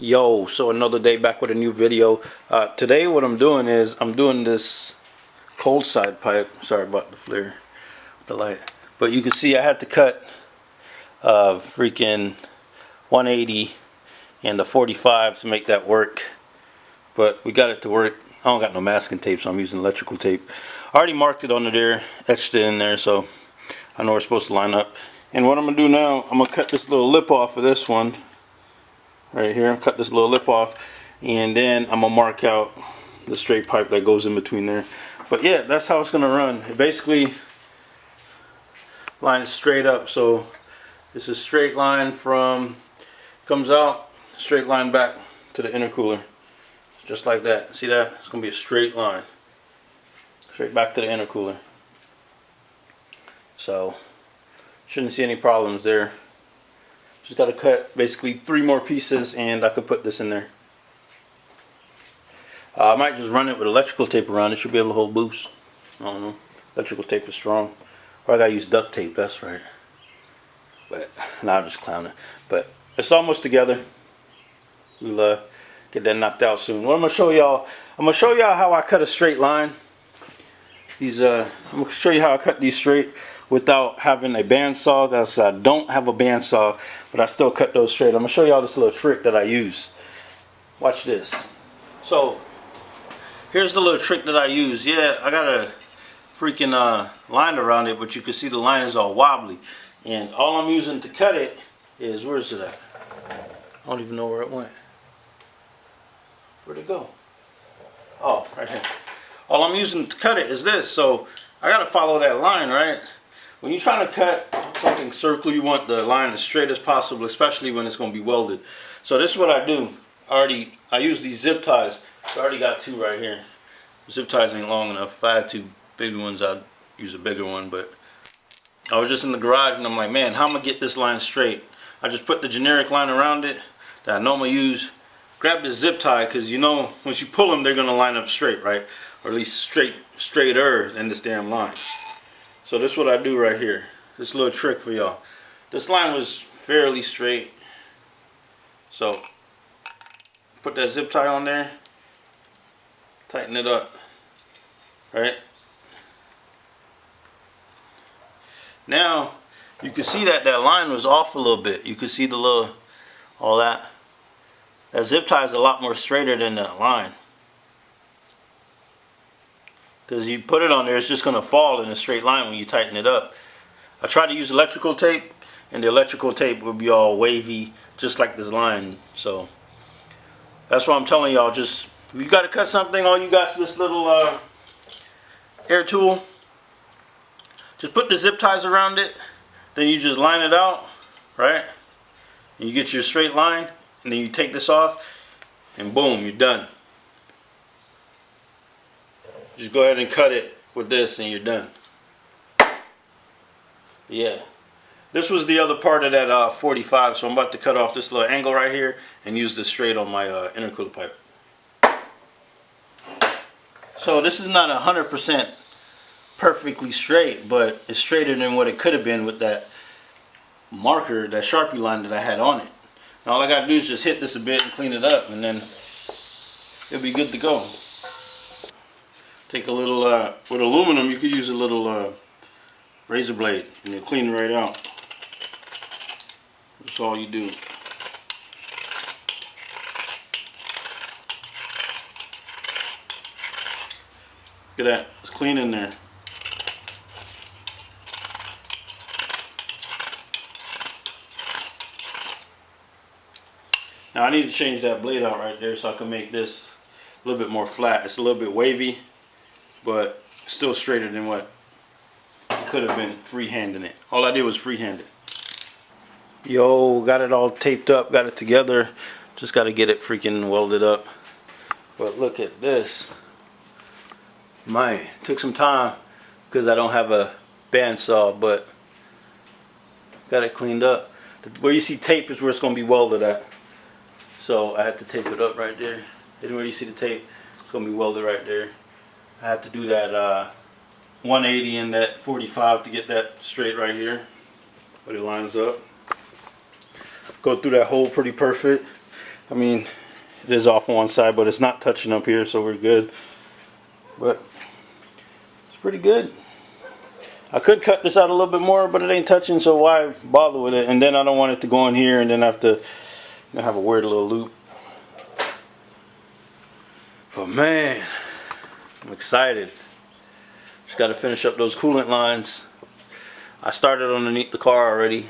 Yo, so another day back with a new video. Today what I'm doing is I'm doing this cold side pipe. Sorry about the flare with the light, but you can see I had to cut freaking 180 and the 45 to make that work, but we got it to work. I don't got no masking tape, so I'm using electrical tape. I already marked it under there, etched it in there, so I know we're supposed to line up. And what I'm gonna do now, I'm gonna cut this little lip off of this one right here, cut this little lip off, and then I'm gonna mark out the straight pipe that goes in between there. But yeah, that's how it's gonna run. It basically lines straight up. So this is straight line from, comes out, straight line back to the intercooler, just like that. See that? It's gonna be a straight line straight back to the intercooler. So shouldn't see any problems there. Just got to cut basically 3 more pieces and I could put this in there. I might just run it with electrical tape around. It should be able to hold boost. I don't know. Electrical tape is strong. Or I gotta use duct tape, that's right. But now I'm just clowning. But it's almost together. We'll get that knocked out soon. What I'm gonna show y'all how I cut a straight line. I'm gonna show you how I cut these straight without having a bandsaw. That's I don't have a bandsaw, but I still cut those straight. I'm gonna show y'all this little trick that I use. Watch this. So here's the little trick that I use. Yeah, I got a freaking line around it, but you can see the line is all wobbly. And all I'm using to cut it is, where's it at? I don't even know where it went. Where'd it go? Oh, right here. All I'm using to cut it is this. So I gotta follow that line, right? When you're trying to cut something circle, you want the line as straight as possible, especially when it's going to be welded. So this is what I do. I use these zip ties. I already got 2 right here. Zip ties ain't long enough. If I had 2 big ones, I'd use a bigger one. But I was just in the garage and I'm like, man, how am I gonna get this line straight? I just put the generic line around it that I normally use. Grab the zip tie, because you know once you pull them, they're gonna line up straight, right? Or at least straighter than this damn line. So this is what I do right here. This little trick for y'all. This line was fairly straight. So put that zip tie on there. Tighten it up. Right? Now you can see that that line was off a little bit. You can see the little, all that. That zip tie is a lot more straighter than that line. Because you put it on there, it's just going to fall in a straight line when you tighten it up. I tried to use electrical tape, and the electrical tape would be all wavy, just like this line. So that's what I'm telling y'all. Just if you got to cut something, all you got is this little air tool. Just put the zip ties around it, then you just line it out, right? And you get your straight line, and then you take this off, and boom, you're done. Just go ahead and cut it with this and you're done. Yeah. This was the other part of that 45, so I'm about to cut off this little angle right here and use this straight on my intercooler pipe. So this is not 100% perfectly straight, but it's straighter than what it could have been with that marker, that Sharpie line that I had on it. Now all I gotta do is just hit this a bit and clean it up, and then it'll be good to go. Take a little, with aluminum you could use a little razor blade and it'll clean it right out. That's all you do. Look at that, it's clean in there. Now I need to change that blade out right there so I can make this a little bit more flat. It's a little bit wavy, but still straighter than what it could have been freehanding it. All I did was freehand it. Yo, got it all taped up, got it together. Just got to get it freaking welded up. But look at this. Man, took some time because I don't have a bandsaw, but got it cleaned up. Where you see tape is where it's going to be welded at. So I had to tape it up right there. And where you see the tape, it's going to be welded right there. I had to do that 180 and that 45 to get that straight right here, but it lines up. Go through that hole pretty perfect. I mean, it is off on one side, but it's not touching up here, so we're good. But it's pretty good. I could cut this out a little bit more, but it ain't touching, so why bother with it? And then I don't want it to go in here and then have to have a weird little loop. But man, I'm excited. Just got to finish up those coolant lines. I started underneath the car already.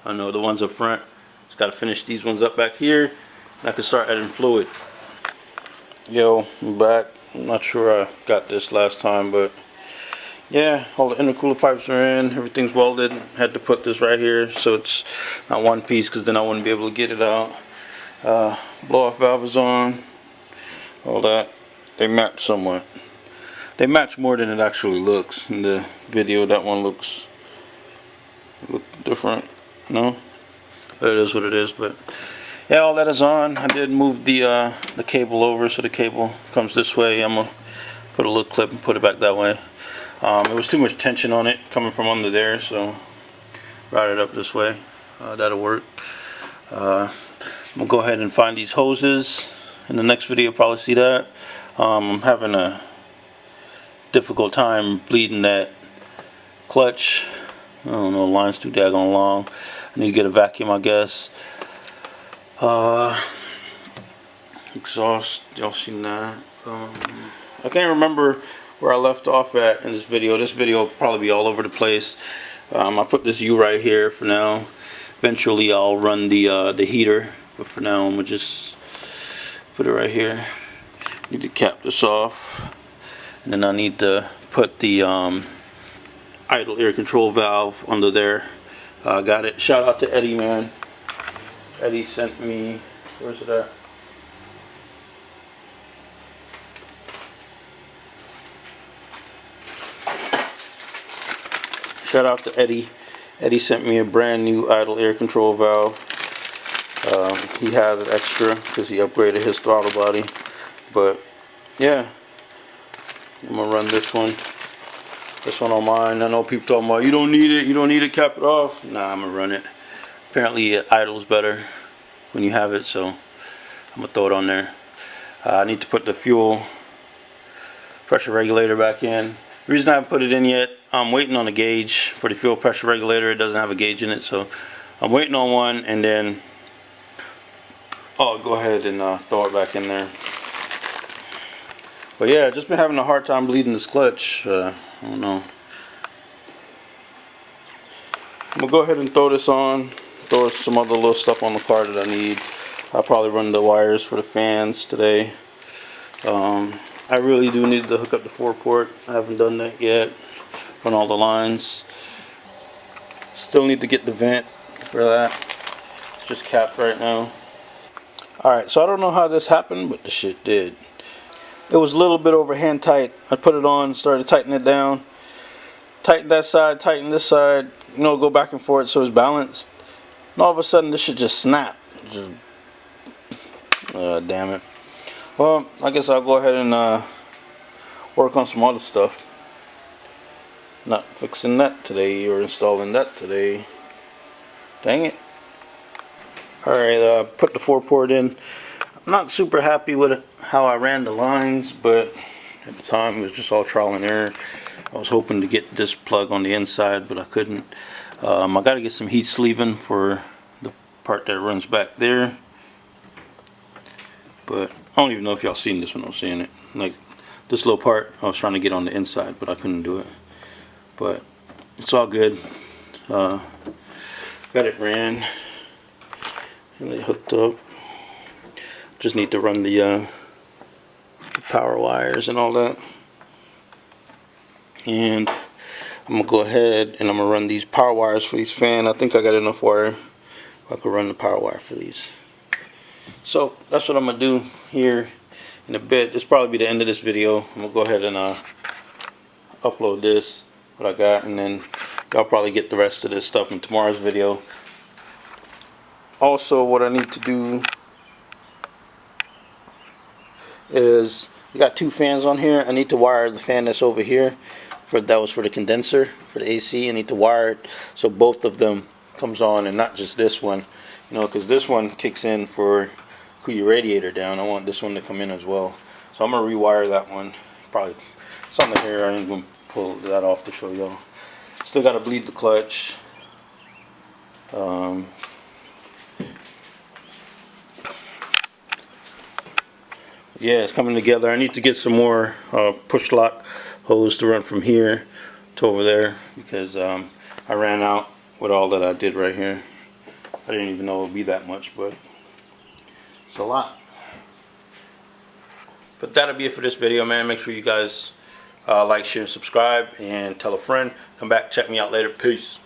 I know the ones up front. Just got to finish these ones up back here, and I can start adding fluid. Yo, I'm back. I'm not sure I got this last time, but yeah, all the intercooler pipes are in. Everything's welded. Had to put this right here so it's not one piece, because then I wouldn't be able to get it out. Blow off valve is on. All that. They match somewhat. They match more than it actually looks in the video. That one looks different. No, but it is what it is. But yeah, all that is on. I did move the cable over, so the cable comes this way. I'm gonna put a little clip and put it back that way. There was too much tension on it coming from under there, so route it up this way. That'll work. I'm gonna go ahead and find these hoses. In the next video, you'll probably see that. I'm having a difficult time bleeding that clutch. I don't know, the line's too daggone long. I need to get a vacuum, I guess. Exhaust, y'all seen that? I can't remember where I left off at in this video. This video will probably be all over the place. I put this U right here for now. Eventually I'll run the heater, but for now I'm gonna just put it right here. Need to cap this off, and then I need to put the idle air control valve under there. Got it. Shout out to Eddie, man. Eddie sent me, where's it at? Shout out to Eddie. Eddie sent me a brand new idle air control valve. He had it extra because he upgraded his throttle body. But yeah, I'm gonna run this one on mine. I know people talking about you don't need it, cap it off. Nah, I'm gonna run it. Apparently it idles better when you have it, so I'm gonna throw it on there. I need to put the fuel pressure regulator back in. The reason I haven't put it in yet, I'm waiting on a gauge for the fuel pressure regulator. It doesn't have a gauge in it, so I'm waiting on one, and then I'll go ahead and throw it back in there. But yeah, just been having a hard time bleeding this clutch. I don't know. I'm gonna go ahead and throw this on. Throw some other little stuff on the car that I need. I'll probably run the wires for the fans today. I really do need to hook up the 4-port. I haven't done that yet. Run all the lines. Still need to get the vent for that. It's just capped right now. Alright, so I don't know how this happened, but the shit did. It was a little bit over hand tight. I put it on, started tightening it down. Tighten that side, tighten this side. You know, go back and forth so it's balanced. And all of a sudden this shit just snapped. Just, damn it. Well, I guess I'll go ahead and work on some other stuff. Not fixing that today or installing that today. Dang it. Alright, put the 4-port in. I'm not super happy with how I ran the lines, but at the time it was just all trial and error. I was hoping to get this plug on the inside, but I couldn't. I got to get some heat sleeving for the part that runs back there. But I don't even know if y'all seen this when I was seeing it. Like this little part I was trying to get on the inside, but I couldn't do it. But it's all good. Got it ran. Really hooked up. Just need to run the power wires and all that. And I'm gonna go ahead and I'm gonna run these power wires for these fans. I think I got enough wire. I could run the power wire for these. So that's what I'm gonna do here in a bit. This will probably be the end of this video. I'm gonna go ahead and upload this, what I got, and then y'all probably get the rest of this stuff in tomorrow's video. Also, what I need to do is, we got two fans on here. I need to wire the fan that's over here. That was for the condenser, for the AC. I need to wire it so both of them comes on and not just this one. You know, because this one kicks in for cool your radiator down. I want this one to come in as well. So I'm gonna rewire that one. Probably something here. I ain't gonna pull that off to show y'all. Still gotta bleed the clutch. Yeah, it's coming together. I need to get some more push lock hose to run from here to over there because I ran out with all that I did right here. I didn't even know it would be that much, but it's a lot. But that'll be it for this video, man. Make sure you guys like, share, and subscribe, and tell a friend. Come back, check me out later. Peace.